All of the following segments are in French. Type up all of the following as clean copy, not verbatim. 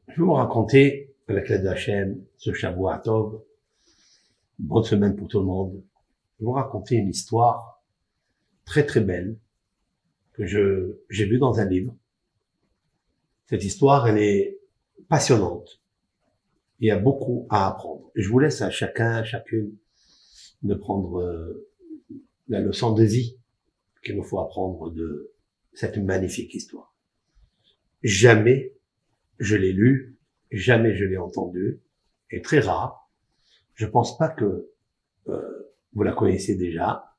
Je vais vous raconter, avec l'aide de Hachem, ce Shavua Tov, bonne semaine pour tout le monde. Je vais vous raconter une histoire très très belle que j'ai vue dans un livre. Cette histoire, elle est passionnante. Il y a beaucoup à apprendre. Je vous laisse à chacune, de prendre la leçon de vie qu'il nous faut apprendre de cette magnifique histoire. Jamais je l'ai lu, jamais je l'ai entendu, et très rare. Je pense pas que vous la connaissez déjà.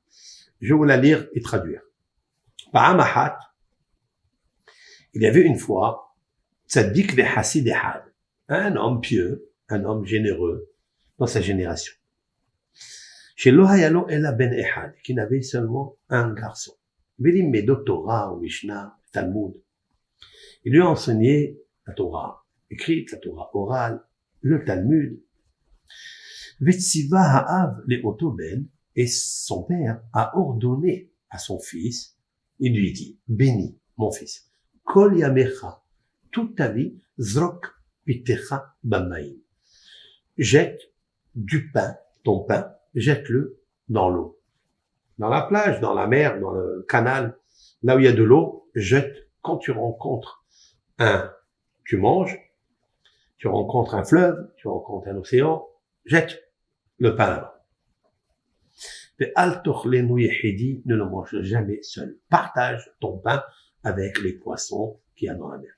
Je vais vous la lire et traduire. Ba'amahat, il y avait une fois Tzaddik ve'Hassid Ehad, un homme pieux, un homme généreux dans sa génération. Chez Lohayalo Ela Ben Ehad, qui n'avait seulement un garçon. Velimmedo Torah ou Mishnah, Talmud. Il lui a enseigné la Torah écrite, la Torah orale, le Talmud. Vetsiva Ha'av le Otoben, et son père a ordonné à son fils, il lui dit, bénis mon fils, Kol Yamecha, toute ta vie, Zrok Pitecha Bamaim. Jette du pain, ton pain, jette-le dans l'eau. Dans la plage, dans la mer, dans le canal, là où il y a de l'eau, jette. Quand tu rencontres tu manges, tu rencontres un fleuve, tu rencontres un océan, jette le pain là-bas. Ne le mange jamais seul. Partage ton pain avec les poissons qu'il y a dans la mer.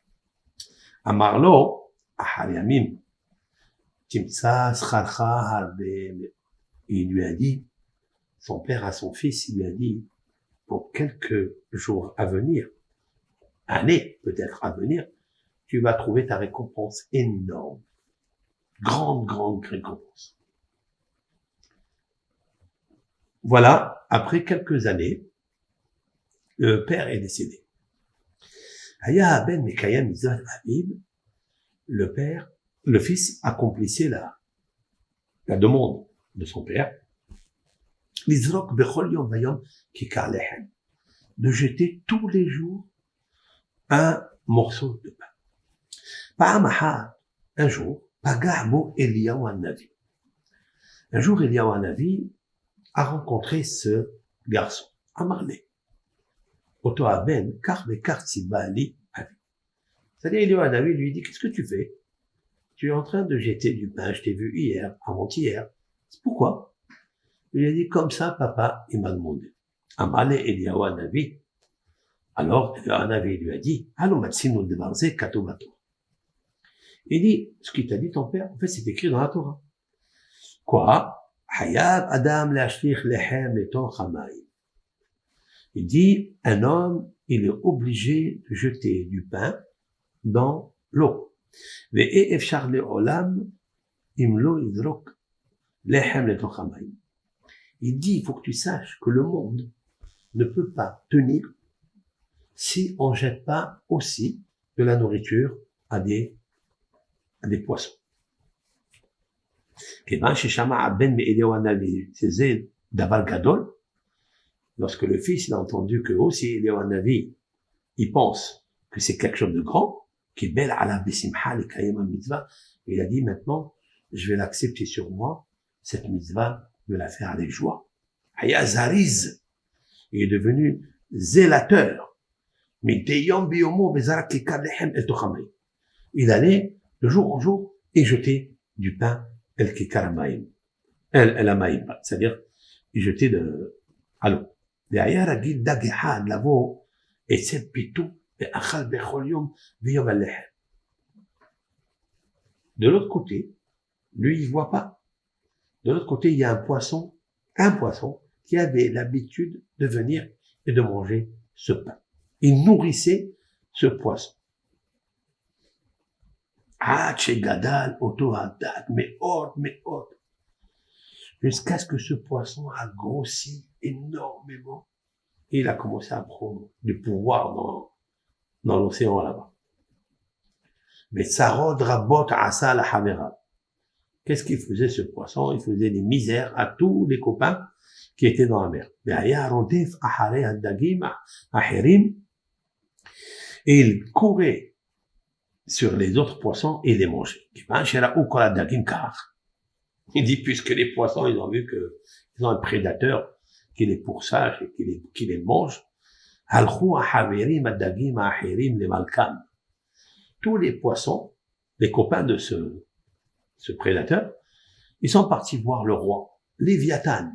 Amarlo, ahar yamim, timtsa scharcha harbe. Il lui a dit, son père à son fils, il lui a dit, pour quelques jours à venir, années peut-être à venir, tu vas trouver ta récompense énorme. Grande récompense. Voilà, après quelques années, le père est décédé. Haya ben Mekayem Mizat Habib, le fils accomplissait la demande de son père. L'Izrok bechol yom vayom kikar lehem, de jeter tous les jours un morceau de pain. Pa'amaha, un jour, Pagamo Eliyahu Hanavi. Un jour, Eliyahu Hanavi a rencontré ce garçon, Amarle. Oto Aben, kar bekar tzibali avi. C'est-à-dire, Eliyahu Hanavi lui dit, qu'est-ce que tu fais? Tu es en train de jeter du pain, je t'ai vu hier, avant-hier. Pourquoi? Il a dit, comme ça, papa, il m'a demandé. Amarle Eliyahu Hanavi. Alors, Eliyahu Hanavi lui a dit, Allo matsinu devarze katovato. Il dit, ce qu'il t'a dit ton père, en fait, c'est écrit dans la Torah. Quoi? Hayab Adam le'ashlich lechem letoch hamayim. Il dit, un homme, il est obligé de jeter du pain dans l'eau. Ve'e efshar le'olam imlo idrok lechem letoch hamayim. Il dit, il faut que tu saches que le monde ne peut pas tenir si on jette pas aussi de la nourriture à des poissons. Lorsque le fils il a entendu que aussi Eliyahu Hanavi, il pense que c'est quelque chose de grand, il a dit maintenant, je vais l'accepter sur moi, cette mitzvah, de la faire avec joie. Hayazariz, il est devenu zélateur. Il allait de jour en jour et jeter du pain el kikaramayim, el amaim, c'est-à-dire il jetait à l'eau. Derrière la guide d'Agehad, lavo et c'est pitou et achal bechol yom v'yom alechem. De l'autre côté, lui il voit pas. De l'autre côté, il y a un poisson qui avait l'habitude de venir et de manger ce pain. Il nourrissait ce poisson. Gadal, Oto Haddad, me'ot. Jusqu'à ce que ce poisson a grossi énormément. Et il a commencé à prendre du pouvoir dans l'océan là-bas. Mais Sarod Rabot Asa la Hamera. Qu'est-ce qu'il faisait ce poisson? Il faisait des misères à tous les copains qui étaient dans la mer. Et il courait sur les autres poissons et les manger. Il dit, puisque les poissons, ils ont vu que ils ont un prédateur qui les poursache et qui les mange. Tous les poissons, les copains de ce prédateur, ils sont partis voir le roi, Léviathan.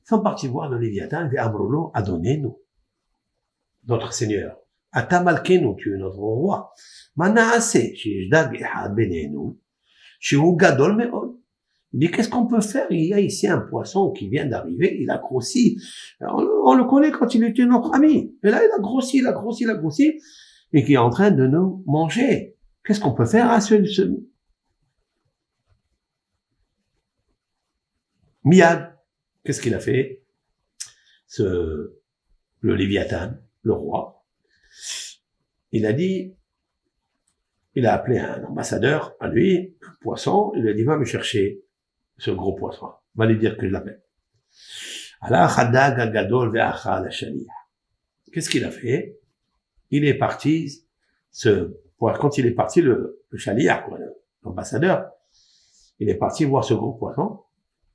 Ils sont partis voir le Léviathan, et Amrolo, adonnez-nous, notre Seigneur. Atamalkenu, tu es notre roi. Manaase, Shijdag Ehad Benenu, Shihu Gadol Me'ol. Il dit, qu'est-ce qu'on peut faire? Il y a ici un poisson qui vient d'arriver, il a grossi. On le connaît quand il était notre ami. Et là, il a grossi, et qui est en train de nous manger. Qu'est-ce qu'on peut faire à ce Miyad, qu'est-ce qu'il a fait? Le Léviathan, le roi, il a dit, il a appelé un ambassadeur à lui, un poisson, il lui a dit, va me chercher ce gros poisson. Va lui dire que je l'appelle. Qu'est-ce qu'il a fait? Il est parti, quand il est parti, le chaliah, l'ambassadeur, il est parti voir ce gros poisson,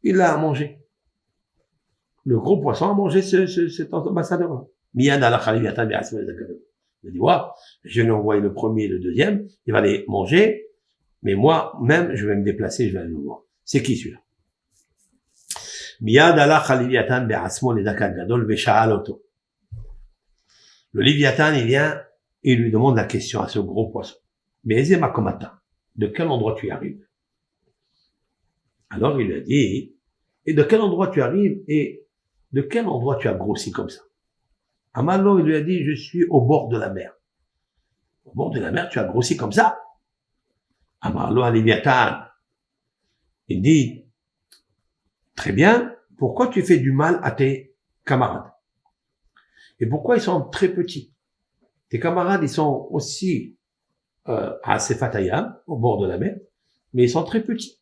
il l'a mangé. Le gros poisson a mangé cet ambassadeur-là. Il a dit, ouais, je vais lui envoyer le premier et le deuxième, il va les manger, mais moi, même, je vais me déplacer, je vais aller le voir. C'est qui celui-là? Le Léviathan, il vient, et il lui demande la question à ce gros poisson. Mais de quel endroit tu arrives? Alors il lui a dit, et de quel endroit tu arrives, et de quel endroit tu as grossi comme ça? Amallo, il lui a dit, je suis au bord de la mer. Au bord de la mer, tu as grossi comme ça? Amallo à Léviathan. Il dit, très bien, pourquoi tu fais du mal à tes camarades? Et pourquoi ils sont très petits? Tes camarades, ils sont aussi à Sefatayam, au bord de la mer, mais ils sont très petits.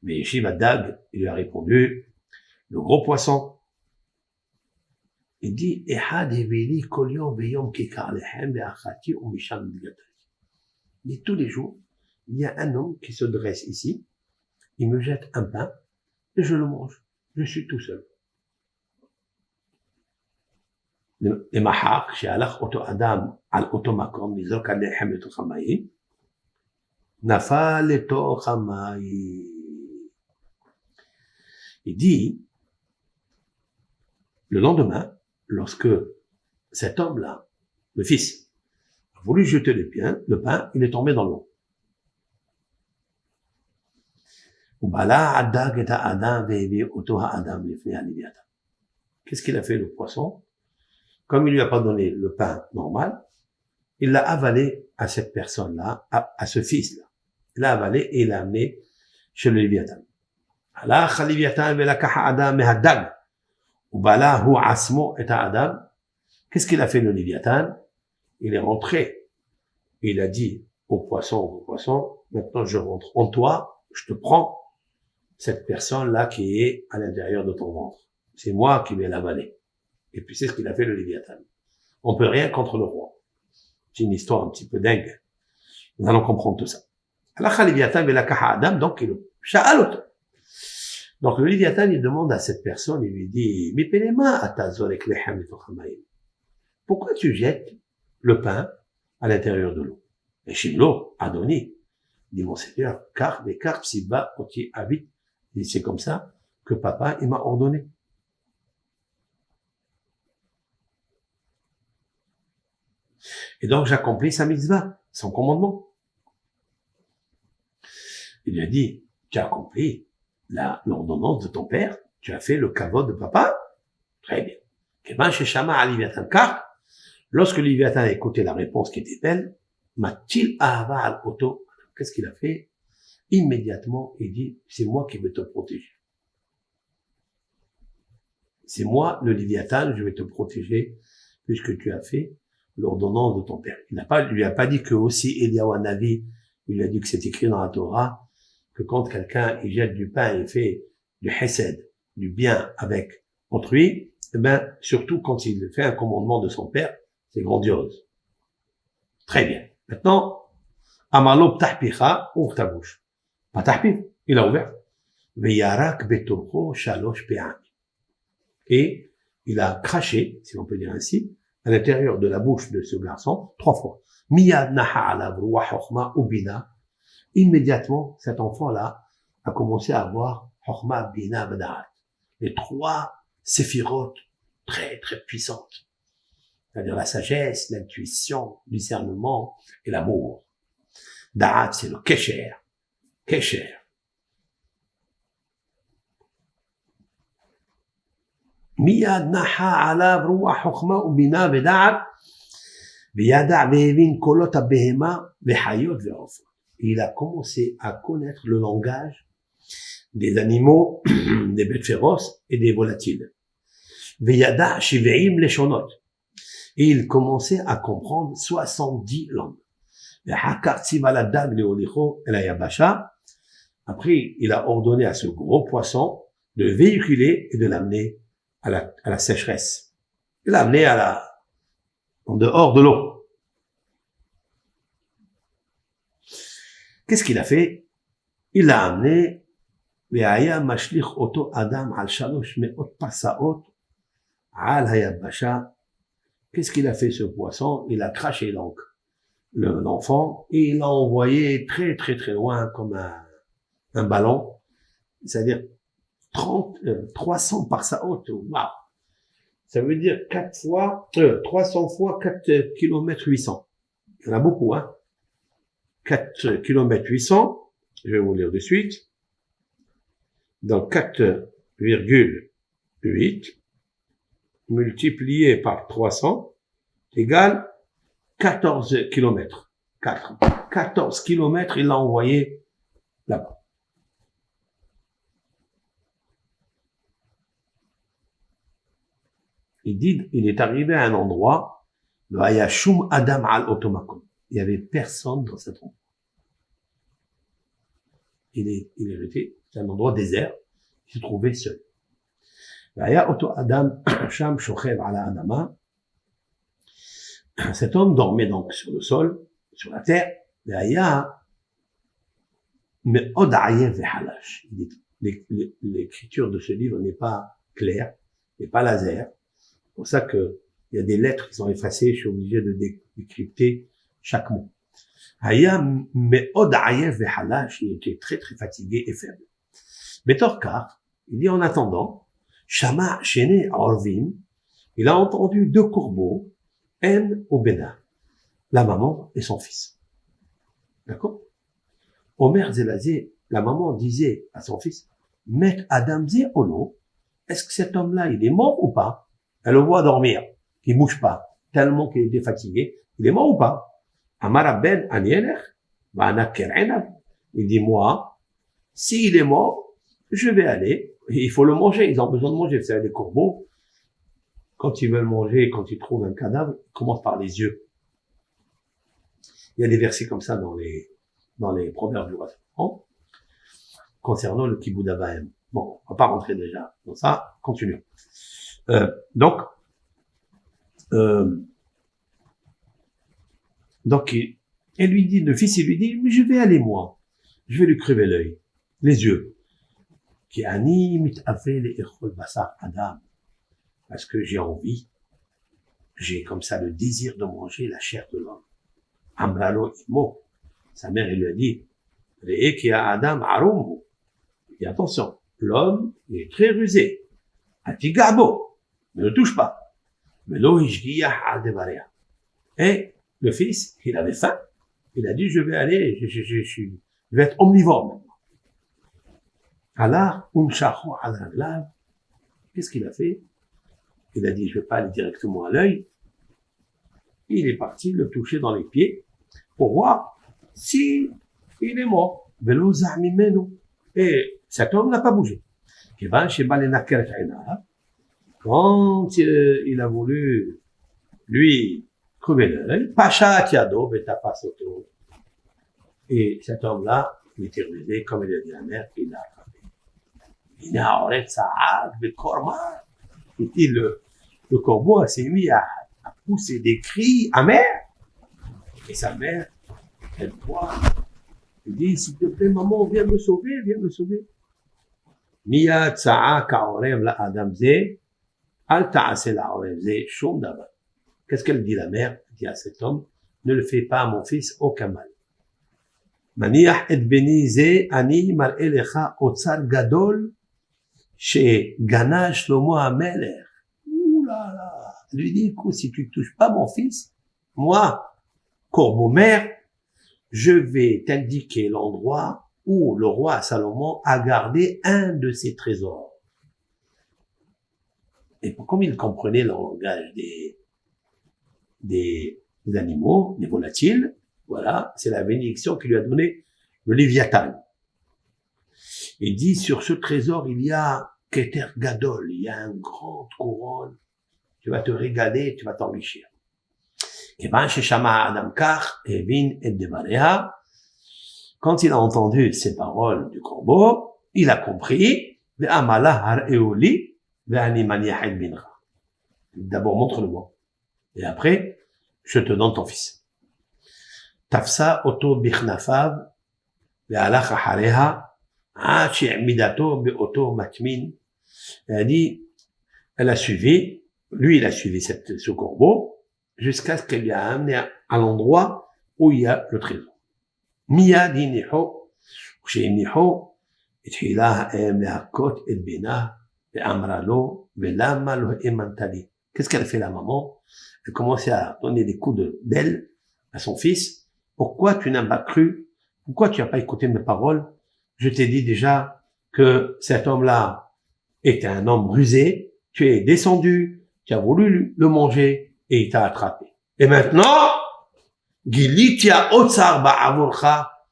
Mais Shivadag, il lui a répondu, le gros poisson, il dit, il dit, tous les jours, il y a un homme qui se dresse ici, il me jette un pain, et je le mange. Je suis tout seul. למחר, שהלך אותו אדם על אותו מקום, לזרוק הלחם לתוך המים, נפל לתוך המים. Il dit, le lendemain, lorsque cet homme-là, le fils, a voulu jeter le pain, il est tombé dans l'eau. Qu'est-ce qu'il a fait le poisson? Comme il lui a pas donné le pain normal, il l'a avalé à cette personne-là, à ce fils-là. Il l'a avalé et il l'a amené chez le Léviathan. Qu'est-ce qu'il a fait le Léviathan? Il est rentré. Il a dit au poisson, maintenant je rentre en toi, je te prends cette personne-là qui est à l'intérieur de ton ventre. C'est moi qui vais l'avaler. Et puis c'est ce qu'il a fait le Léviathan. On peut rien contre le roi. C'est une histoire un petit peu dingue. Nous allons comprendre tout ça. Donc le Léviathan, il demande à cette personne, il lui dit, pourquoi tu jettes le pain à l'intérieur de l'eau? Et Shimlo a donné. Il dit, mon Seigneur, car des carpes si bas, quand il habite, il dit, c'est comme ça que papa, il m'a ordonné. Et donc, j'accomplis sa mitzvah, son commandement. Il lui a dit, tu as accompli l'ordonnance de ton père, tu as fait le kavod de papa. Très bien. Car, lorsque Léviathan a écouté la réponse qui était belle, Matil Ahava al-Oto, qu'est-ce qu'il a fait? Immédiatement, il dit, c'est moi qui vais te protéger. C'est moi, le Léviathan, je vais te protéger, puisque tu as fait l'ordonnance de ton père. Il lui a pas dit que aussi Eliyahu Hanavi, il lui a dit que c'est écrit dans la Torah, que quand quelqu'un, il jette du pain et fait du hesed, du bien avec autrui, eh ben, surtout quand il fait un commandement de son père, c'est grandiose. Très bien. Maintenant, Amalo ptahpicha, ouvre ta bouche. Patahpi, il a ouvert. Veyarak betorcho shalosh pe'am. Et il a craché, si on peut dire ainsi, à l'intérieur de la bouche de ce garçon, 3 fois. Miyad naha ala bruwa chokhma ubina. Immédiatement, cet enfant-là a commencé à avoir chokhma, bina, bada'at. Les 3 séphirotes très, très puissantes. C'est-à-dire la sagesse, l'intuition, le discernement et l'amour. Da'at, c'est le kesher. Kesher. Miyad naha ala bruwa chokhma ubina bada'at. Viyada ve'evin kolot abehema ve'hayot ve'ofot. Il a commencé à connaître le langage des animaux, des bêtes féroces et des volatiles. Veyada shiveim leshonot. Et il commençait à comprendre 70 langues. Après, il a ordonné à ce gros poisson de véhiculer et de l'amener à la sécheresse. Il l'a amené en dehors de l'eau. Qu'est-ce qu'il a fait? Il l'a amené, qu'est-ce qu'il a fait ce poisson? Il a craché donc l'enfant et il l'a envoyé très très très loin comme un ballon, c'est-à-dire 300 parsaot. Waouh! Ça veut dire 300 fois 4 km 800. Il y en a beaucoup, hein. 4 km 800, je vais vous lire de suite. Donc 4,8 multiplié par 300 égale 14 km. 14 km, il l'a envoyé là-bas. Il dit, il est arrivé à un endroit, le Hayashum Adam al Otomakom. Il y avait personne dans cet endroit. Il est resté, c'est un endroit désert, il se trouvait seul. Cet homme dormait donc sur le sol, sur la terre. L'écriture de ce livre n'est pas claire, n'est pas laser. C'est pour ça que il y a des lettres qui sont effacées, je suis obligé de décrypter chaque mot. Il était très très fatigué et faible. Betorkar, il dit en attendant, Shama Shene Orvim, il a entendu 2 corbeaux, En ou Bena, la maman et son fils. D'accord? Omer Zelazé, la maman disait à son fils, Met Adam Zé Ono, est-ce que cet homme-là, il est mort ou pas? Elle le voit dormir, il bouge pas, tellement qu'il était fatigué, il est mort ou pas? Amara ben Anielech, il dit, moi, s'il est mort, je vais aller, il faut le manger, ils ont besoin de manger, vous savez, les corbeaux, quand ils veulent manger, quand ils trouvent un cadavre, ils commencent par les yeux. Il y a des versets comme ça dans les proverbes du roi Salomon, concernant le kibbout d'Avaïm. Bon, on va pas rentrer déjà dans ça, continuons. Donc, elle lui dit, le fils, il lui dit, mais je vais aller moi. Je vais lui crever l'œil, les yeux. Qui anime a fait les echol basar Adam. Parce que j'ai envie, j'ai comme ça le désir de manger la chair de l'homme. Amralo imo. Sa mère, elle lui a dit, Re'e ki a Adam arumbu. Il dit, attention, l'homme, il est très rusé. Atigabo. Ne le touche pas. Mais lo ishgiyah al-devaria. Et le fils, il avait faim. Il a dit, je vais aller, je vais être omnivore maintenant. Alors, unshahu al-raglav. Qu'est-ce qu'il a fait? Il a dit, je vais pas aller directement à l'œil. Il est parti le toucher dans les pieds pour voir si il est mort. Velo za'mimenu. Et cet homme n'a pas bougé. Quand il a voulu lui crever l'œil, Pacha Tiado, Betapasoto. Et cet homme-là, il était rusé, comme il a dit la mère, il l'a attrapé. Il a oré Saad, Bekorma. Et puis le corbeau s'est mis à pousser des cris amers. Et sa mère, elle voit, elle dit, s'il te plaît, maman, viens me sauver, viens me sauver. Miyad sa'a ka'orev la adam ze, al ta'ase la orev ze, shum davar. Qu'est-ce qu'elle dit la mère? Elle dit à cet homme, ne le fais pas à mon fils, aucun mal. Maniach et beni ze, ani mar'e lecha otsar gadol, chez Gana Shlomo Amelech. Ouh là là. Elle lui dit, écoute, si tu touches pas mon fils, moi, corbeau mère, je vais t'indiquer l'endroit où le roi Salomon a gardé un de ses trésors. Et comme il comprenait le langage des animaux, des volatiles, voilà, c'est la bénédiction qu'il lui a donnée le Léviathan. Il dit, sur ce trésor, il y a Keter Gadol, il y a une grande couronne, tu vas te régaler, tu vas t'enrichir. Quand il a entendu ces paroles du corbeau, il a compris, d'abord montre-le-moi, et après, je te donne ton fils. Tafsa oto bichnafav, ve'alach achareha, elle a dit, elle a suivi, lui il a suivi ce corbeau, jusqu'à ce qu'elle lui a amené à l'endroit où il y a le trésor. Miyad iniho, sheiniho, itchila ha'em le'akot et bena, ve'amra lo, ve'lama lo emantali. Qu'est-ce qu'elle fait la maman? Elle commençait à donner des coups d'aile à son fils. Pourquoi tu n'as pas cru? Pourquoi tu n'as pas écouté mes paroles? Je t'ai dit déjà que cet homme-là était un homme rusé. Tu es descendu, tu as voulu le manger et il t'a attrapé. Et maintenant, Gilitia Otsar Ba'avurcha,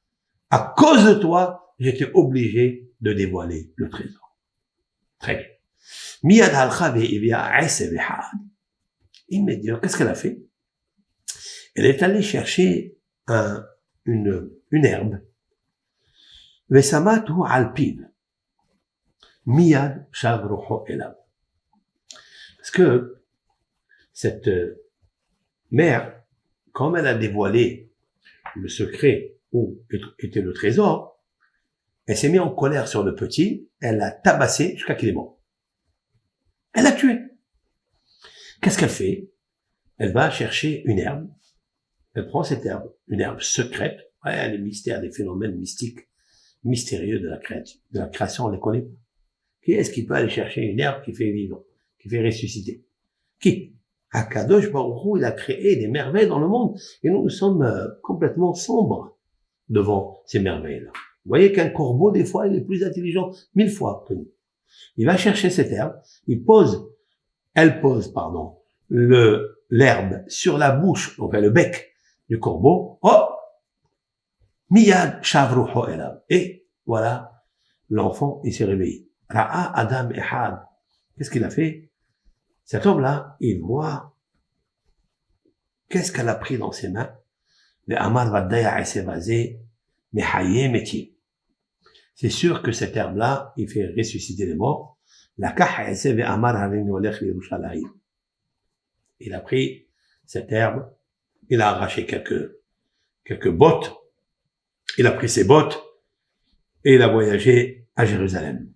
à cause de toi, j'étais obligé de dévoiler le trésor. Très bien. Miyad halcha ve'ivia ese ve'had. Immédiatement, qu'est-ce qu'elle a fait? Elle est allée chercher une herbe. Vesamatu alpiv. Miyad shavruho elav. Parce que cette mère, comme elle a dévoilé le secret où était le trésor, elle s'est mise en colère sur le petit, elle l'a tabassé jusqu'à qu'il est mort. Elle l'a tué. Qu'est-ce qu'elle fait? Elle va chercher une herbe. Elle prend cette herbe, une herbe secrète. Ouais, les mystères, les phénomènes mystiques, mystérieux de la création, on les connaît pas. Qui est-ce qui peut aller chercher une herbe qui fait vivre, qui fait ressusciter? Qui? Akadosh Baruch Hu, il a créé des merveilles dans le monde. Et nous sommes complètement sombres devant ces merveilles-là. Vous voyez qu'un corbeau, des fois, il est plus intelligent 1000 fois que nous. Il va chercher cette herbe, elle pose, l'herbe sur la bouche, enfin le bec du corbeau. Oh! Miyad shavruho elav. Et voilà, l'enfant, il s'est réveillé. Ra'a Adam Ehad. Qu'est-ce qu'il a fait? Cet homme-là, il voit qu'est-ce qu'elle a pris dans ses mains. Le Amar Vadaya Esevazé, Mehaye Meti. C'est sûr que cette herbe-là, il fait ressusciter les morts. La Kaha Eseve Amar Harini Olech Yerushalayim. Il a pris cette herbe, il a arraché quelques bottes, il a pris ses bottes et il a voyagé à Jérusalem.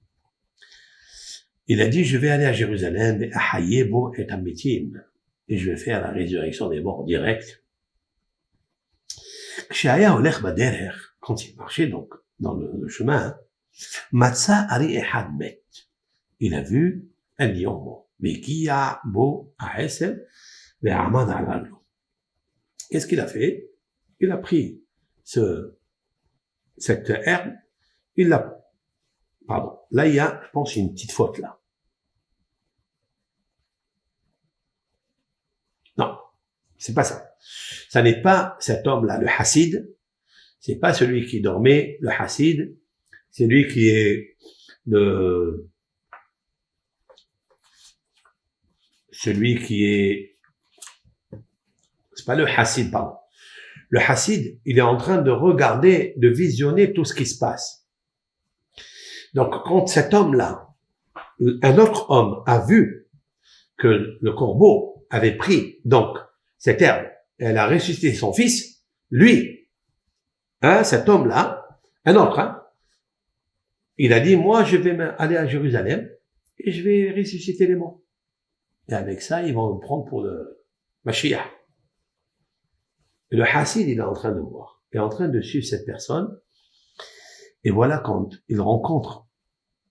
Il a dit, je vais aller à Jérusalem, à Hayebo et à Metim, et je vais faire la résurrection des morts direct. Quand il marchait donc dans le chemin, Matsa Ari Ehad Met, il a vu un lion mort. Mekia Bo Aesel, Ve'amad Alalo. Qu'est-ce qu'il a fait? Il a pris cette herbe, là il y a, je pense, une petite faute là. Non, c'est pas ça. Ça n'est pas cet homme-là, le Hassid. C'est pas celui qui dormait, le Hassid. C'est lui qui est c'est pas le Hassid, pardon. Le Hassid, il est en train de regarder, de visionner tout ce qui se passe. Donc, quand cet homme-là, un autre homme a vu que le corbeau avait pris, donc, cette herbe, et elle a ressuscité son fils, lui, Hein, cet homme-là, un autre, hein, il a dit, moi, je vais aller à Jérusalem et je vais ressusciter les morts. Et avec ça, ils vont me prendre pour le Mashiach. Et le Hassid, il est en train de voir. Il est en train de suivre cette personne. Et voilà, quand il rencontre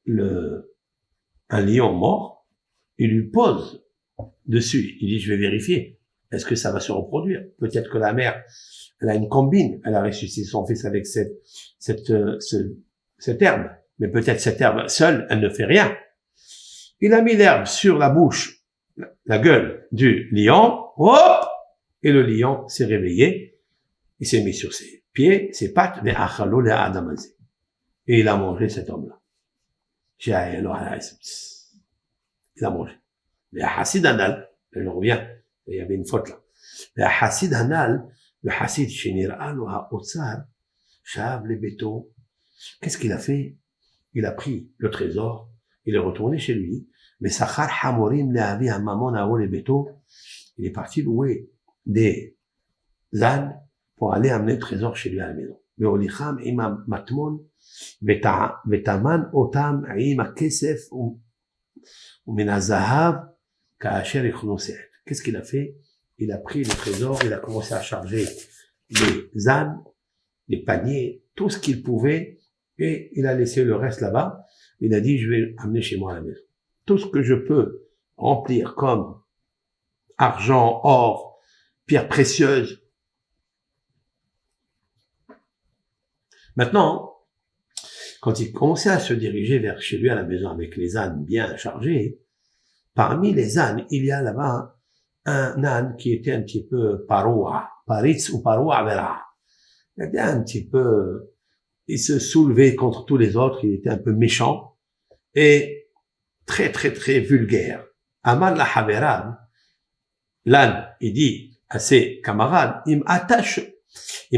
un lion mort, il lui pose dessus. Il dit, je vais vérifier. Est-ce que ça va se reproduire? Peut-être que la mère, elle a une combine. Elle a ressuscité son fils avec cette herbe. Mais peut-être cette herbe seule, elle ne fait rien. Il a mis l'herbe sur la bouche, la gueule du lion. Hop! Et le lion s'est réveillé. Il s'est mis sur ses pieds, ses pattes. Et il a mangé cet homme-là. Il a mangé. Mais à Hassid Hanal, je reviens, il y avait une faute là. Mais à Hassid Hanal, le Hassid Shenir'al ou Ha'otsar, Shav les bétos, qu'est-ce qu'il a fait? Il a pris le trésor, il est retourné chez lui, mais Sakhar Hamorim Le'avi Hamamon Ha'o les bétos, il est parti louer des ânes pour aller amener le trésor chez lui à la maison. Mais Olicham Imam Matmon, Vetaman Otam Ima Kesef ou Minazahav, qu'est-ce qu'il a fait? Il a pris le trésor, il a commencé à charger les ânes, les paniers, tout ce qu'il pouvait, et il a laissé le reste là-bas. Il a dit, je vais amener chez moi à la maison. Tout ce que je peux remplir comme argent, or, pierres précieuses. Maintenant, quand il commençait à se diriger vers chez lui à la maison avec les ânes bien chargés, parmi les ânes, il y a là-bas un âne qui était un petit peu paroua, paritz ou paroua vera. Il était un petit peu, il se soulevait contre tous les autres, il était un peu méchant et très très très vulgaire. Amal la haverab, l'âne, il dit à ses camarades, il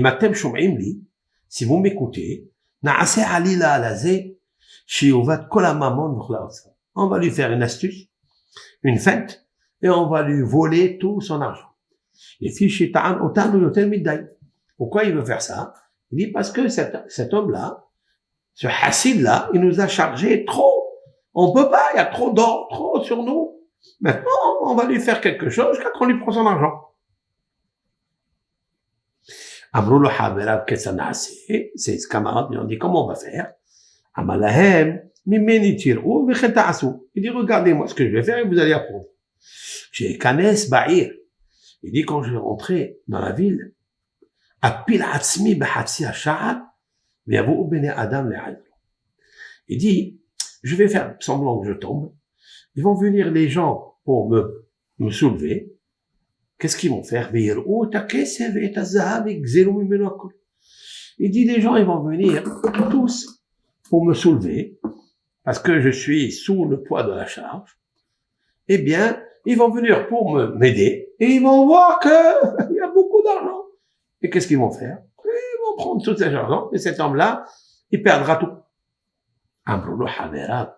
m'attème shum'im li, si vous m'écoutez, na'ase alila alazé, shiuvat kolamamon v'chlaosa. On va lui faire une astuce, une feinte, et on va lui voler tout son argent. Et fichi ta'an otan yotel midday. Pourquoi il veut faire ça? Il dit parce que cet homme-là, ce Hassid-là, il nous a chargé trop. On peut pas, il y a trop d'or, trop sur nous. Maintenant, on va lui faire quelque chose jusqu'à qu'on lui prend son argent. Amrou le Haverab Ketsanase, ses camarades lui ont dit comment on va faire? Amalahem, mimeni tirou, vechetaasu. Il dit regardez-moi ce que je vais faire et vous allez apprendre. J'ai Kanes Ba'ir. Il dit quand je vais rentrer dans la ville, Apil Atzmi Bahatsi Hasha'at, Viavou Bene Adam Le'adro. Il dit, je vais faire semblant que je tombe. Ils vont venir les gens pour me soulever. Qu'est-ce qu'ils vont faire? Il dit, les gens, ils vont venir tous pour me soulever parce que je suis sous le poids de la charge. Eh bien, ils vont venir pour m'aider et ils vont voir que il y a beaucoup d'argent. Et qu'est-ce qu'ils vont faire? Ils vont prendre tout cet argent et cet homme-là, il perdra tout. Amrulu Haverab.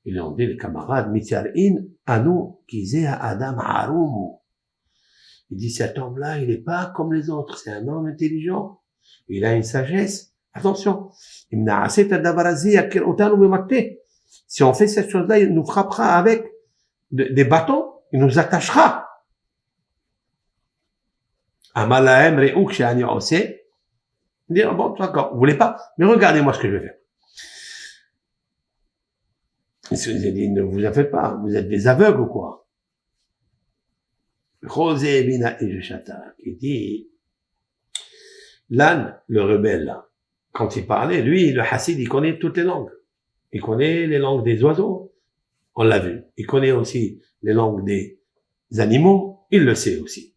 Ils ont dit les camarades, Mityarin Anu Kizea Adam Harumu. Il dit cet homme-là, il n'est pas comme les autres, c'est un homme intelligent. Il a une sagesse. Attention. Si on fait cette chose-là, il nous frappera avec des bâtons, il nous attachera. Amalahem re'uk she'ani oseh. Il dit, bon, d'accord, vous voulez pas, mais regardez-moi ce que je vais faire. Il dit, ne vous en faites pas, vous êtes des aveugles ou quoi? José Bina et Jeshata, qui dit, l'âne, le rebelle, là, quand il parlait, lui, le Hassid, il connaît toutes les langues. Il connaît les langues des oiseaux. On l'a vu. Il connaît aussi les langues des animaux. Il le sait aussi.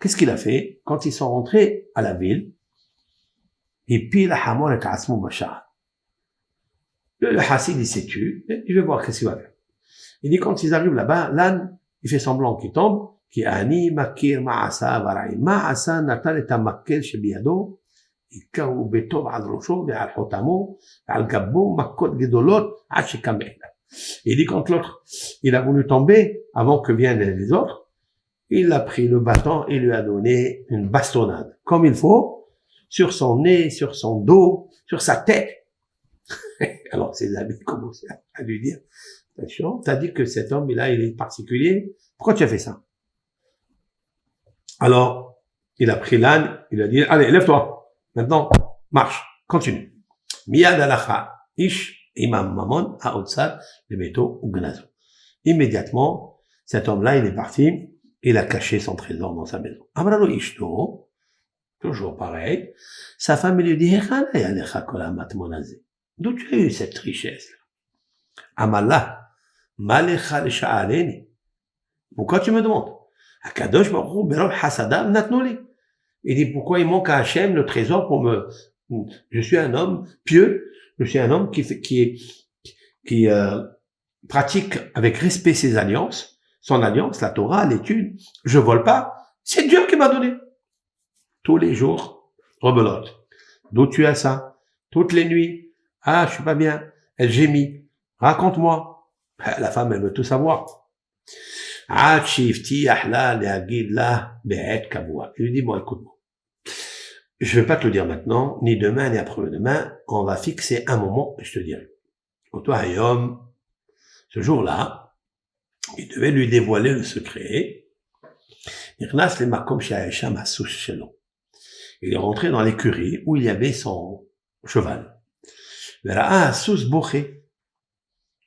Qu'est-ce qu'il a fait? Quand ils sont rentrés à la ville, il pile à Hamor et Asmou Bachar. Le Hassid, il s'est tué. Je vais voir qu'est-ce qu'il va faire. Il dit, quand ils arrivent là-bas, l'âne, il fait semblant qu'il tombe. Qui ani makir ma'asa varai. Ma'asa natal et amakkel shebiado. Ikaou betov al rosho ve'al hotamo ve'al gabbo makot gedolot hachikamek. Il dit quand l'autre, il a voulu tomber avant que viennent les autres, il a pris le bâton et lui a donné une bastonnade. Comme il faut, sur son nez, sur son dos, sur sa tête. Alors ses amis commençaient à lui dire, attention, t'as dit que cet homme, là, il est particulier, pourquoi tu as fait ça? Alors, il a pris l'âne, il a dit, allez, lève-toi, maintenant, marche, continue. Miyad alacha, ish, imam mamon, haotsad, le meto ou gnazo. Immédiatement, cet homme-là, il est parti, il a caché son trésor dans sa maison. Amralo ishto, toujours pareil, sa femme lui dit, d'où tu as eu cette richesse-là? Amallah, malecha l'sha'aleni. Pourquoi tu me demandes? Akadosh Baruch Hu berov hasadam natnoli. Il dit, pourquoi il manque à Hachem le trésor pour me... Je suis un homme pieux, je suis un homme qui pratique avec respect ses alliances, son alliance, la Torah, l'étude. Je vole pas, c'est Dieu qui m'a donné. Tous les jours, rebelote. D'où tu as ça? Toutes les nuits. Ah, je suis pas bien. Elle gémit. Raconte-moi. La femme, elle veut tout savoir. Il lui dit, bon, écoute-moi. Je vais pas te le dire maintenant, ni demain, ni après-demain. On va fixer un moment et je te dirai. Toi, Hayom, ce jour-là, il devait lui dévoiler le secret. Il est rentré dans l'écurie où il y avait son cheval.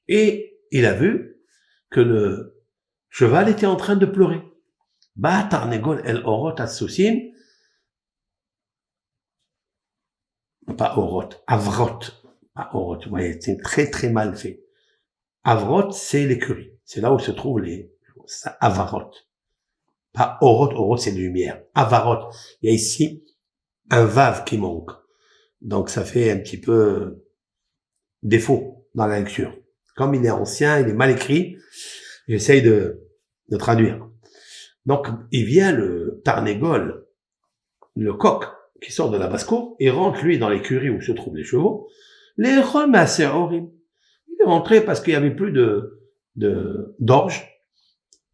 Et il a vu que le cheval était en train de pleurer. Pas orot, avrot. Pas orot, vous voyez, c'est très très mal fait. Avrot, c'est l'écurie. C'est là où se trouvent avarot. Pas orot, orot c'est lumière. Avarot. Il y a ici un vav qui manque. Donc ça fait un petit peu défaut dans la lecture. Comme il est ancien, il est mal écrit, j'essaye de traduire. Donc il vient le tarnégol, le coq, qui sort de la basse-cour, et rentre lui dans l'écurie où se trouvent les chevaux. Les roms assez horribles. Il est rentré parce qu'il y avait plus d'orge.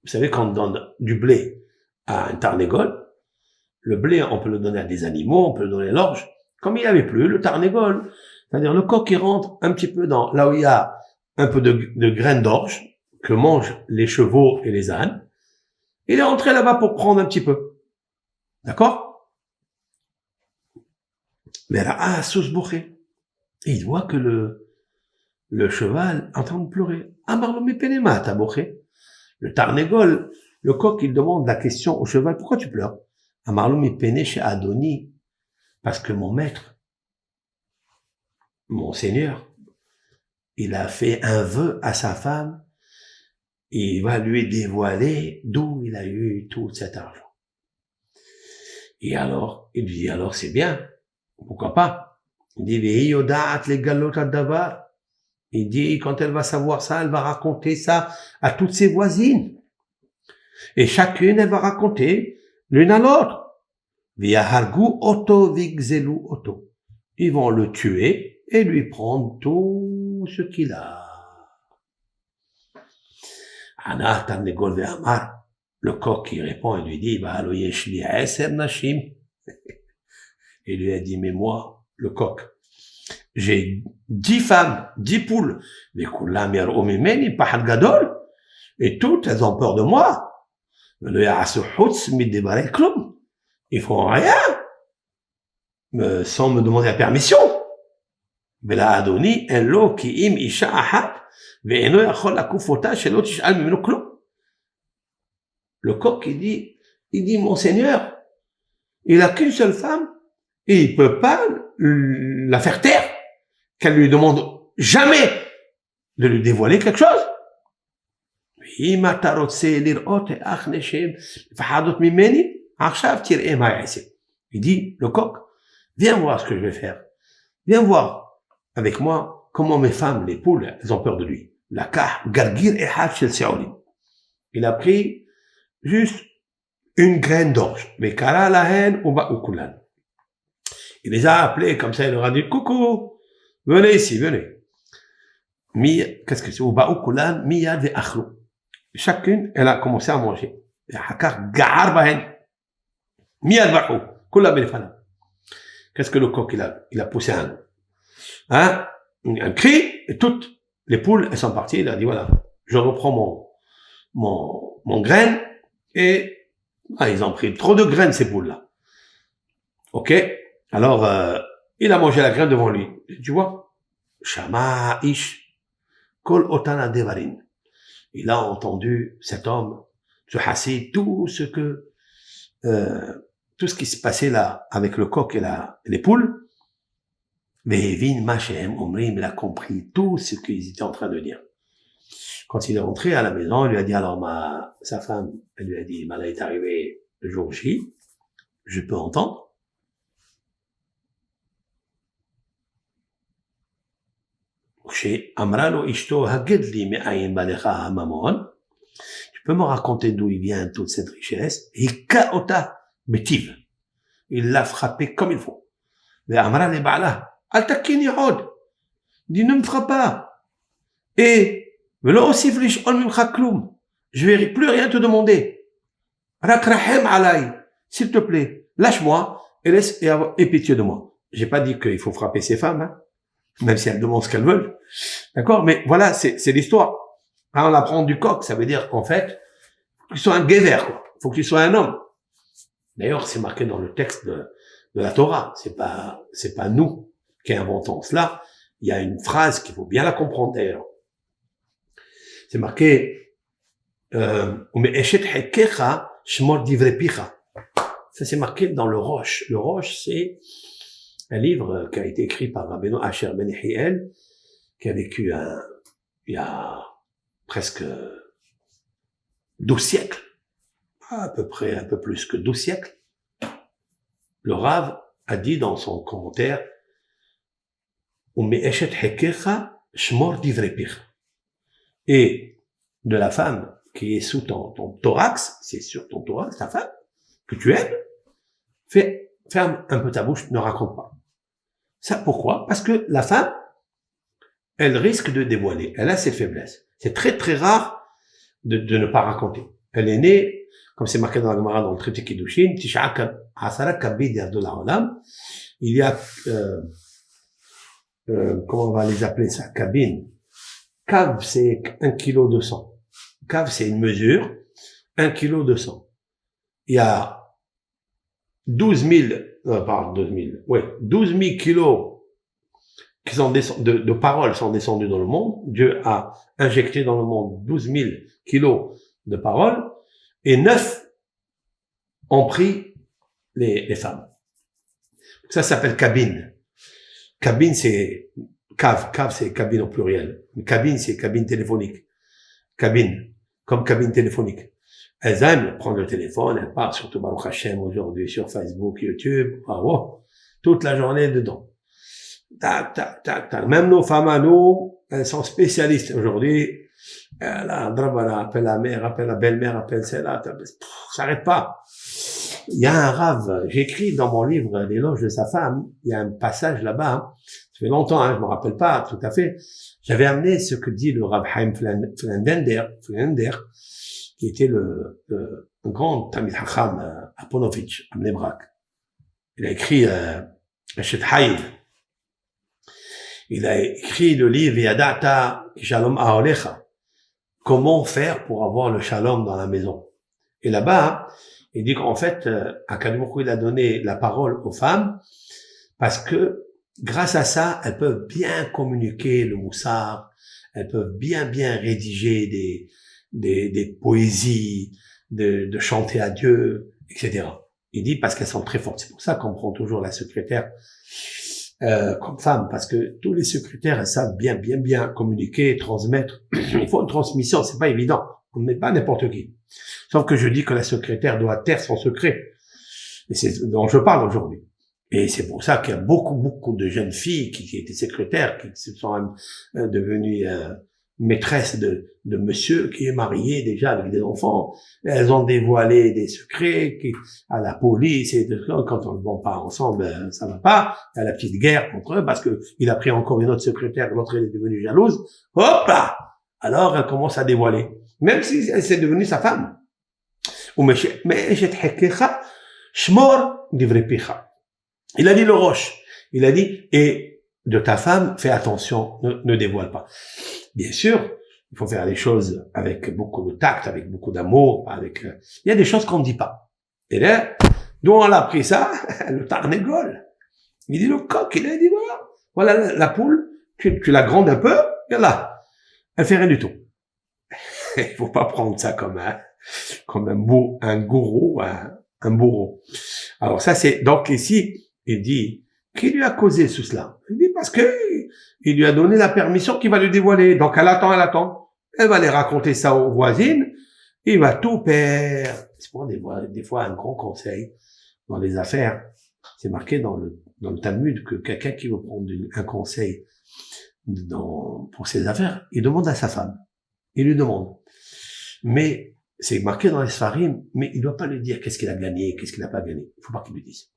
Vous savez, quand on donne du blé à un tarnégol, le blé, on peut le donner à des animaux, on peut le donner à l'orge. Comme il n'y avait plus, le tarnégol, c'est-à-dire le coq qui rentre un petit peu dans là où il y a un peu de graines d'orge que mangent les chevaux et les ânes, il est rentré là-bas pour prendre un petit peu. D'accord? Mais là, et il voit que le cheval est en train de pleurer. Le tarnégol, le coq, il demande la question au cheval, pourquoi tu pleures? Chez Adoni, parce que mon maître, mon Seigneur, il a fait un vœu à sa femme, et il va lui dévoiler d'où il a eu tout cet argent. Et alors, il lui dit, alors c'est bien, pourquoi pas? Il dit, il dit, quand elle va savoir ça, elle va raconter ça à toutes ses voisines. Et chacune, elle va raconter l'une à l'autre. Ils vont le tuer et lui prendre tout ce qu'il a. Le coq qui répond et lui dit, il lui a dit, mais moi, le coq, j'ai 10 femmes, 10 poules, et toutes, elles ont peur de moi. Ils font rien, sans me demander la permission. Le coq, il dit, mon Seigneur, il a qu'une seule femme, et il peut pas la faire taire, qu'elle lui demande jamais de lui dévoiler quelque chose. Il dit, le coq, viens voir ce que je vais faire. Viens voir avec moi comment mes femmes, les poules, elles ont peur de lui. Il a pris juste une graine d'orge. Il les a appelés comme ça, il leur a dit, coucou, venez ici, venez. Qu'est-ce que c'est? Chacune, elle a commencé à manger. Qu'est-ce que le coq, il a poussé un cri, et toutes les poules, elles sont parties. Il a dit, voilà, je reprends mon graine, et ils ont pris trop de graines, ces poules-là. Ok? Alors, il a mangé la graine devant lui. Tu vois? Shama ish kol otana devarin. Il a entendu cet homme, ce hassid, tout ce qui se passait là avec le coq et les poules. Mais il a compris tout ce qu'ils étaient en train de dire. Quand il est rentré à la maison, il lui a dit, alors sa femme, elle lui a dit, Mala est arrivé le jour J, je peux entendre. Tu peux me raconter d'où il vient toute cette richesse? Il l'a frappé comme il faut. Dit, ne me frappe pas. Et, je vais plus rien te demander. S'il te plaît, lâche-moi et pitié de moi. J'ai pas dit qu'il faut frapper ces femmes, hein, même si elles demandent ce qu'elles veulent. D'accord? Mais voilà, c'est l'histoire. On apprend du coq, ça veut dire qu'en fait, faut que tu sois un guéver, quoi. Faut que tu sois un homme. D'ailleurs, c'est marqué dans le texte de la Torah. C'est pas nous qui inventons cela. Il y a une phrase qu'il faut bien la comprendre d'ailleurs. C'est marqué, ça c'est marqué dans le Roche. Le Roche, c'est un livre qui a été écrit par Rabbeinu Asher Ben Yehiel, qui a vécu il y a presque 12 siècles, à peu près un peu plus que 12 siècles. Le Rav a dit dans son commentaire, et de la femme qui est sous ton thorax, c'est sur ton thorax, ta femme, que tu aimes, ferme un peu ta bouche, ne raconte pas. Ça, pourquoi? Parce que la femme, elle risque de dévoiler. Elle a ses faiblesses. C'est très, très rare de ne pas raconter. Elle est née, comme c'est marqué dans la Gemara, dans le traité Kiddushin, il y a, comment on va les appeler ça? Cabine. Cave, c'est 1 kilo de sang. Cave, c'est une mesure. 1 kilo de sang. Il y a 12 000 kilos qui sont de paroles sont descendues dans le monde. Dieu a injecté dans le monde 12 000 kilos de paroles et 9 ont pris les femmes. Ça s'appelle cabine. Cabine, c'est cave, c'est cabine au pluriel. Cabine, c'est cabine téléphonique. Cabine, comme cabine téléphonique. Elles aiment prendre le téléphone, elles parlent surtout Baruch Hashem aujourd'hui sur Facebook, YouTube, toute la journée dedans. Tac, tac, tac, tac. Même nos femmes à nous, elles sont spécialistes aujourd'hui. Elle appelle la mère, appelle la belle-mère, appelle celle-là, ça s'arrête pas. Il y a un rave, j'écris dans mon livre l'éloge de sa femme, il y a un passage là-bas, ça fait longtemps, je me rappelle pas tout à fait. J'avais amené ce que dit le Rav Chaim Flendender, qui était un grand Talmid Chacham à Ponovitch, à Bnei Brak. Il a écrit Eshet Hayil. Il a écrit le livre Yadata Shalom Aolecha. Comment faire pour avoir le shalom dans la maison? Et là-bas, il dit qu'en fait, Akadosh Baruch Hu, il a donné la parole aux femmes parce que grâce à ça, elles peuvent bien communiquer le moussar, elles peuvent bien rédiger des poésies, de chanter à Dieu, etc. Il dit parce qu'elles sont très fortes. C'est pour ça qu'on prend toujours la secrétaire comme femme, parce que tous les secrétaires, elles savent bien communiquer, transmettre. Il faut une transmission, c'est pas évident. On ne met pas n'importe qui. Sauf que je dis que la secrétaire doit taire son secret. Et c'est dont je parle aujourd'hui. Et c'est pour ça qu'il y a beaucoup de jeunes filles qui étaient secrétaires, qui se sont devenues maîtresses de monsieur qui est marié déjà avec des enfants. Elles ont dévoilé des secrets à la police et quand on ne va pas ensemble, ça va pas. Il y a la petite guerre contre eux parce que il a pris encore une autre secrétaire, l'autre elle est devenue jalouse. Hop là! Alors elle commence à dévoiler. Même si c'est devenu sa femme. Il a dit le roche. Il a dit, et de ta femme, fais attention, ne dévoile pas. Bien sûr, il faut faire les choses avec beaucoup de tact, avec beaucoup d'amour, il y a des choses qu'on ne dit pas. Et là, d'où on a appris ça? Le Tarnégol. Il dit le coq, il a dit voilà la poule, tu la grondes un peu, et là, elle fait rien du tout. Il faut pas prendre ça comme un gourou, un bourreau. Alors ça c'est, donc ici, il dit, qui lui a causé tout cela? Il dit parce que il lui a donné la permission qu'il va le dévoiler. Donc elle attend. Elle va aller raconter ça aux voisines. Il va tout perdre. C'est pour des fois un grand conseil dans les affaires. C'est marqué dans le Talmud que quelqu'un qui veut prendre un conseil pour ses affaires, il demande à sa femme. Il lui demande. Mais c'est marqué dans les Sfarim, mais il doit pas lui dire qu'est-ce qu'il a gagné, qu'est-ce qu'il n'a pas gagné. Il faut pas qu'il lui dise.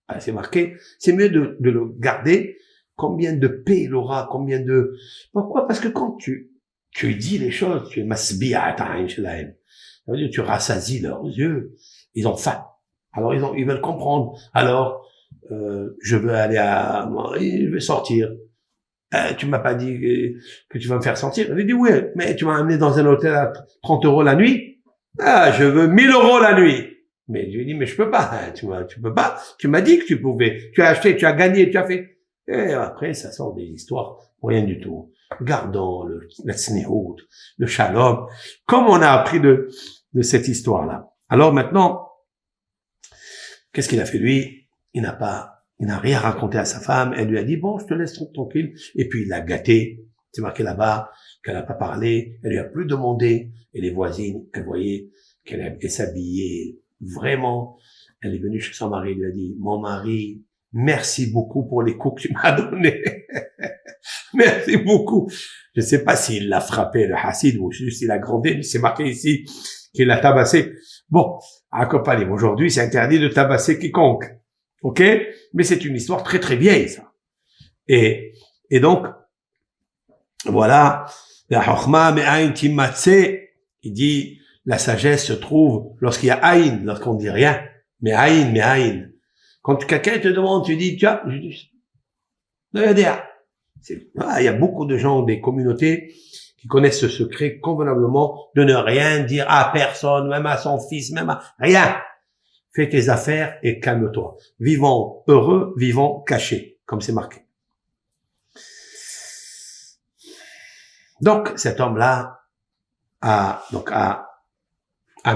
Alors, c'est marqué. C'est mieux de le garder. Combien de paix il aura, combien de... Pourquoi? Parce que quand tu dis les choses, tu es masbi'a ta'in shelaim. Ça veut dire tu rassasies leurs yeux. Ils ont faim. Alors ils veulent comprendre. Alors, je veux aller je vais sortir. Tu m'as pas dit que tu vas me faire sortir. Je lui dis oui, mais tu m'as amené dans un hôtel à 30 € la nuit. Ah, je veux 1000 € la nuit. Mais je lui dis, mais je peux pas. Tu peux pas. Tu m'as dit que tu pouvais. Tu as acheté, tu as gagné, tu as fait. Et après, ça sort des histoires pour rien du tout. Gardons la tsnihout, le shalom, comme on a appris de cette histoire-là. Alors maintenant, qu'est-ce qu'il a fait lui? Il n'a rien raconté à sa femme. Elle lui a dit, bon, je te laisse tranquille. Et puis, il l'a gâté. C'est marqué là-bas qu'elle n'a pas parlé. Elle lui a plus demandé. Et les voisines, elles voyaient qu'elle s'habillait vraiment. Elle est venue chez son mari. Elle lui a dit, mon mari, merci beaucoup pour les coups que tu m'as donnés. Merci beaucoup. Je ne sais pas s'il l'a frappé, le hassid, ou juste il a grondé, mais c'est marqué ici qu'il l'a tabassé. Bon, à Kopalim, aujourd'hui, c'est interdit de tabasser quiconque. Ok? Mais c'est une histoire très très vieille, ça. Et donc, voilà, la chokhma me'ayin timatse, il dit, la sagesse se trouve lorsqu'il y a aïn, lorsqu'on dit rien. Me'ayin. Quand quelqu'un te demande, tu dis, tiens, je dis, il y a beaucoup de gens, des communautés, qui connaissent ce secret convenablement de ne rien dire à personne, même à son fils, même à rien. Fais tes affaires et calme-toi. Vivons heureux, vivons cachés, comme c'est marqué. Donc, cet homme-là a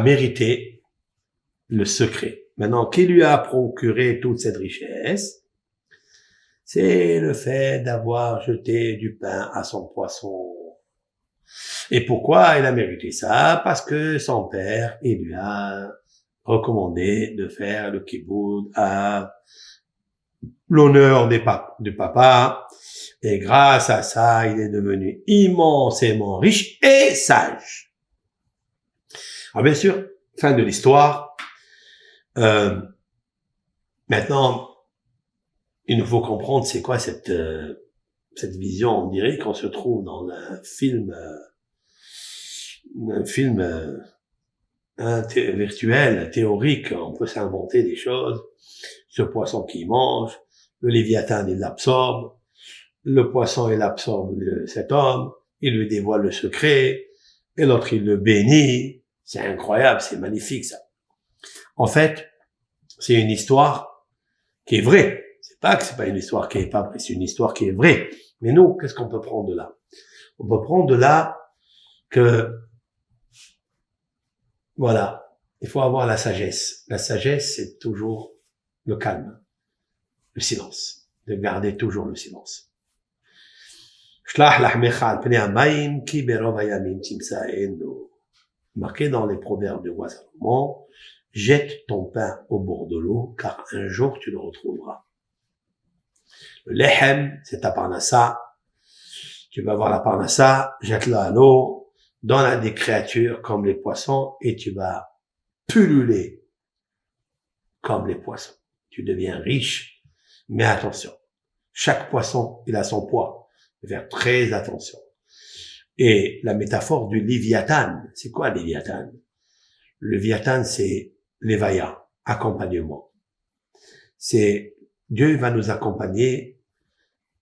mérité le secret. Maintenant, qui lui a procuré toute cette richesse? C'est le fait d'avoir jeté du pain à son poisson. Et pourquoi il a mérité ça? Parce que son père, il lui a recommandé de faire le kiboud à l'honneur du papa. Et grâce à ça, il est devenu immensément riche et sage. Alors bien sûr, fin de l'histoire. Maintenant, il nous faut comprendre c'est quoi cette vision. On dirait qu'on se trouve dans un film virtuel, théorique. On peut s'inventer des choses. Ce poisson qui mange, le Léviathan il l'absorbe, le poisson il absorbe cet homme, il lui dévoile le secret, et l'autre il le bénit. C'est incroyable, c'est magnifique ça. En fait, c'est une histoire qui est vraie. C'est pas que c'est pas une histoire qui est pas vraie, c'est une histoire qui est vraie. Mais nous, qu'est-ce qu'on peut prendre de là? On peut prendre de là que, voilà, il faut avoir la sagesse. La sagesse, c'est toujours le calme, le silence, de garder toujours le silence. Marqué dans les proverbes du roi Salomon, jette ton pain au bord de l'eau, car un jour tu le retrouveras. Le lehem, c'est ta parnassa. Tu vas avoir la parnassa, jette-la à l'eau, donne à des créatures comme les poissons, et tu vas pulluler comme les poissons. Tu deviens riche, mais attention. Chaque poisson, il a son poids. Il faut faire très attention. Et la métaphore du Léviathan, c'est quoi le Léviathan? Le Léviathan, c'est l'évaïa, accompagnement. C'est Dieu va nous accompagner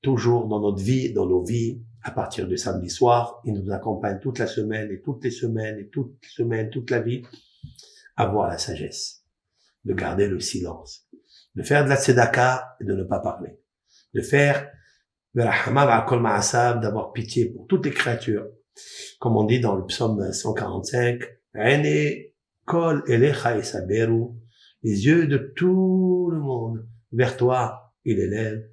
toujours dans notre vie, dans nos vies, à partir du samedi soir. Il nous accompagne toute la semaine et toutes les semaines et toutes les semaines, toute la vie, à avoir la sagesse, de garder le silence, de faire de la tzedaka et de ne pas parler, de faire d'avoir pitié pour toutes les créatures. Comme on dit dans le psaume 145, les yeux de tout le monde vers toi, il élève.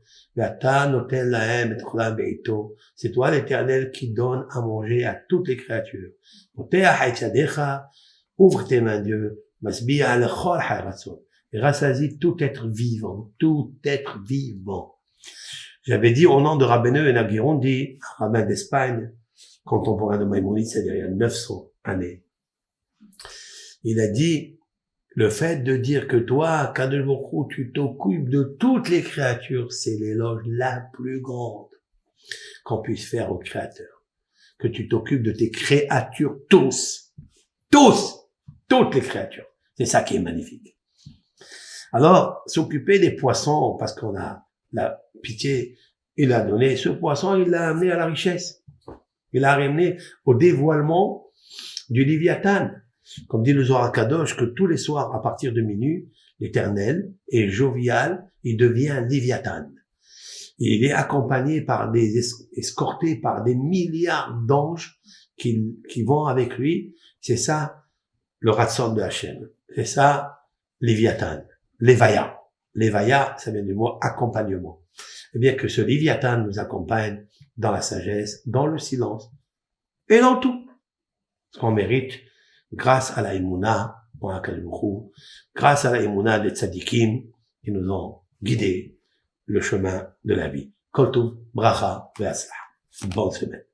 C'est toi l'Éternel qui donne à manger à toutes les créatures. Ouvre tes mains, Dieu. Et rassasie tout être vivant, tout être vivant. J'avais dit au nom de Rabbeinu Ben Aguirondi, rabbin d'Espagne, contemporain de Maïmonide, c'est-à-dire il y a 900 années. Il a dit, le fait de dire que toi, Kadosh Baruch Hu, tu t'occupes de toutes les créatures, c'est l'éloge la plus grande qu'on puisse faire au Créateur. Que tu t'occupes de tes créatures tous, toutes les créatures. C'est ça qui est magnifique. Alors, s'occuper des poissons, parce qu'on a la pitié, il a donné ce poisson, il l'a amené à la richesse. Il l'a ramené au dévoilement du Léviathan. Comme dit le Zohar Kadosh, que tous les soirs, à partir de minuit, l'Éternel est jovial, il devient Léviathan. Il est accompagné par escorté par des milliards d'anges qui vont avec lui. C'est ça, le Ratson de Hachem. C'est ça, Léviathan. Lévaya. Lévaya, ça vient du mot accompagnement. Eh bien, que ce Léviathan nous accompagne dans la sagesse, dans le silence, et dans tout. Ce qu'on mérite, grâce à la Emouna, grâce à la Emouna des tzadikim, qui nous ont guidés le chemin de la vie. Kol tov, bracha, ve'atzlacha. Bonne semaine.